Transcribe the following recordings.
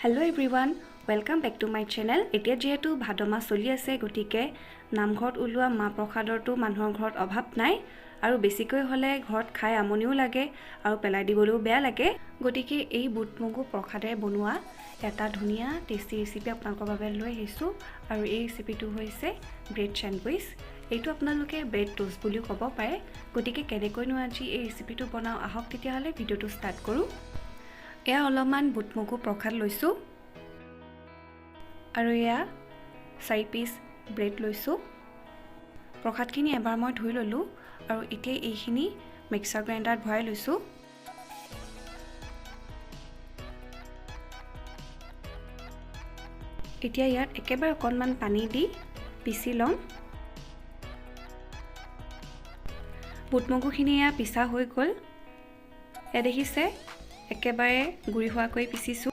Hello everyone, welcome back to my channel. এতিয়া যেহেতু ভাদমা চলি আছে গতিকে নামঘৰত উলোৱা মা প্ৰখাদৰটো মানুহৰ ঘৰত অভাৱ নাই আৰু বেছিকৈ হলে ঘৰত খাই আমনিও লাগে আৰু পেলাই দিবলৈও বেয়া লাগে গতিকে এই বুট মগু প্ৰখাদৰে বনোৱা এটা ধুনিয়া টেষ্টি ৰেচিপি আপোনালোকৰ বাবে লৈ আহিছো আৰু এই ৰেচিপিটো হৈছে ব্ৰেড স্যান্ডউইচ এইটো আপোনালোকে ব্ৰেড টোষ্ট বুলিও ক'ব পাৰে গতিকে কেনেকৈনো আজি এই ৰেচিপিটো বনাও আহক তেতিয়াহলে ভিডিওটো ষ্টাৰ্ট কৰো এয়া অলপমান বুট মগু প্ৰখাদ লৈছো আৰু এয়া 4 পিস ব্ৰেড লৈছো প্ৰখাদখিনি এবাৰ মই ধুই ললো আৰু এতিয়া এইখিনি মিক্সাৰ গ্ৰাইণ্ডাৰত ভৰাই লৈছো এতিয়া ইয়াত একেবাৰে অকণমান পানী দি পিছি লম বুট মগুখিনি এয়া পিছা হৈ গল এ দেখিছে একেবাৰে গুৰি হোৱাকৈ পিছিছো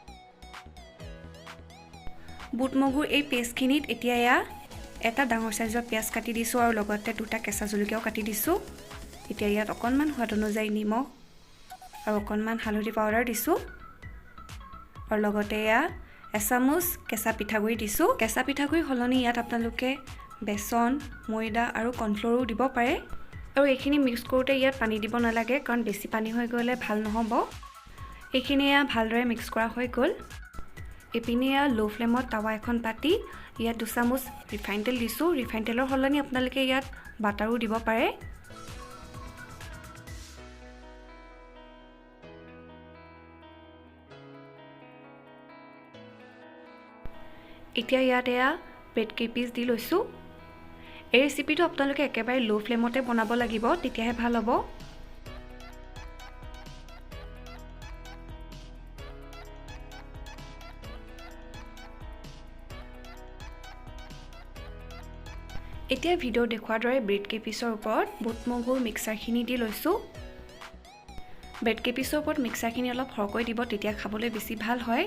বুট মগুৰ এই পেষ্টখিনিত এতিয়া এয়া এটা ডাঙৰ সাইজৰ পিয়াজ কাটি দিছো আৰু লগতে দুটা কেঁচা জলকীয়াও কাটি দিছো এতিয়া ইয়াত অকণমান সোৱাদ অনুযায়ী নিমখ আৰু অকণমান হালধি পাউডাৰ দিছো আৰু লগতে এয়া এচামুচ কেঁচা পিঠাগুৰি দিছো কেঁচা পিঠাগুৰি হলনি ইয়াত আপোনালোকে বেসন ময়দা আৰু কৰ্ণফ্লৰো দিব পাৰে আৰু এইখিনি মিক্স কৰোতে ইয়াত পানী দিব নালাগে কাৰণ বেছি পানী হৈ গলে ভাল নহব এইখিনি ভালদৰে মিক্স কৰা হৈ গল এপিনে লো ফ্লেমত তাৱা এখন পাতি ইয়াত 2 চামুচ ৰিফাইন তেল দিছো ৰিফাইন তেলৰ হলনি আপোনালোকে ইয়াত বাটাৰো দিব পাৰে এতিয়া ইয়াত ব্ৰেড কেপিস দি লৈছো এই ৰেচিপিটো আপোনালোকে একেবাৰে লো ফ্লেমতে বনাব লাগিব তেতিয়াহে ভাল হ'ব এতিয়া ভিডিও দেখুৱাৰ দৰে ব্ৰেড কেপিসৰ ওপৰত বুট মগুৰ মিক্সাৰখিনি দি লৈছো ব্ৰেড কেপিসৰ ওপৰত মিক্সাৰখিনি অলপ হৰকৈ দিব তেতিয়া খাবলৈ বেছি ভাল হয়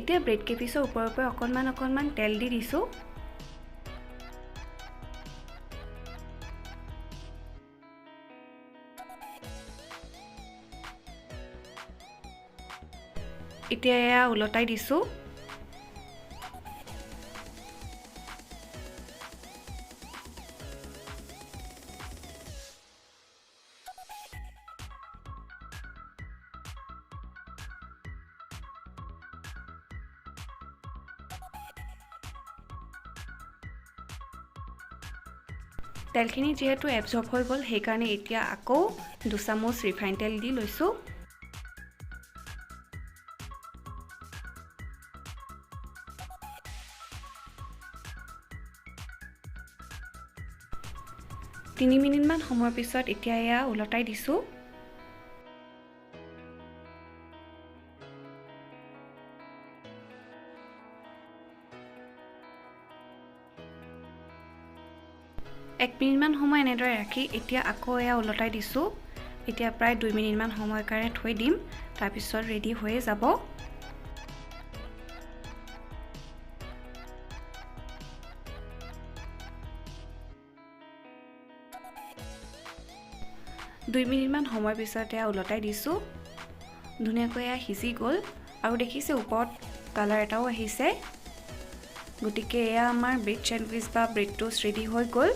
এতিয়া ব্ৰেড কেপিসৰ ওপৰৰ পৰা অকণমান তেল দি দিছো এতিয়া উলটাই দিছো তেলখিনি যেহেতু এবজৰ্ব হৈ গল সেই কাৰণে এতিয়া আকৌ 2 চামুচ ৰিফাইন তেল দি লৈছো তিনি মিনিট মান সময়ৰ পিছত এতিয়া উলটাই দিছো এক মিনিট মান সময় এনেদৰে ৰাখি এতিয়া আকৌ উলটাই দিছো এতিয়া প্ৰায় 2 মিনিট মান সময়ৰ কাৰণে থৈ দিম তাৰ পিছত ৰেডি হৈ যাব দুই মিনিট মান সময়ৰ পিছত উলটাই দিছো ধুনীয়াকৈ সিজি গল আৰু দেখিছে ওপৰত কালাৰ এটাও আহিছে গতিকে আমাৰ ব্ৰেড স্যান্ডউইচ বা ব্ৰেড টোষ্ট ৰেডি হৈ গল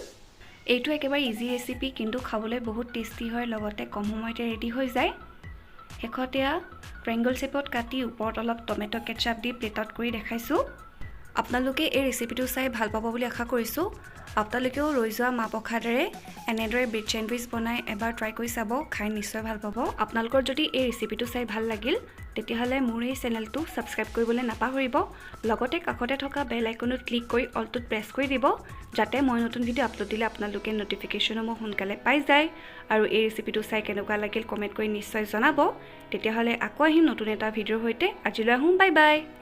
এইটো একেবাৰে ইজি ৰেচিপি কিন্তু খাবলৈ বহুত টেষ্টি হয় লগতে কম সময়তে ৰেডি হৈ যায় শেষতে ট্ৰায়াঙ্গল শেপত কাটি ওপৰত অলপ টমেটো কেচাপ দি প্লেটত কৰি দেখাইছো আপোনালোকে এই ৰেচিপিটো চাই ভাল পাব বুলি আশা কৰিছোঁ। আপোনালোকেও ৰৈ যোৱা মাহ প্ৰসাদেৰে এনেদৰে ব্ৰেড চেণ্ডউইচ বনাই এবাৰ ট্ৰাই কৰি চাব, খাই নিশ্চয় ভাল পাব। আপোনালোকৰ যদি এই ৰেচিপিটো চাই ভাল লাগিল তেতিয়াহ'লে মোৰ এই চেনেলটো ছাবস্ক্ৰাইব কৰিবলৈ নাপাহৰিব। লগতে কাষতে থকা বেল আইকনত ক্লিক কৰি অলটোত প্ৰেছ কৰি দিব, যাতে মই নতুন ভিডিঅ' আপলোড দিলে আপোনালোকে ন'টিফিকেশ্যনসমূহ সোনকালে পাই যায়। আৰু এই ৰেচিপিটো চাই কেনেকুৱা লাগিল কমেণ্ট কৰি নিশ্চয় জনাব। তেতিয়াহ'লে আকৌ আহিম নতুন এটা ভিডিঅ'ৰ সৈতে। আজিলৈ আহোঁ, বাই বাই।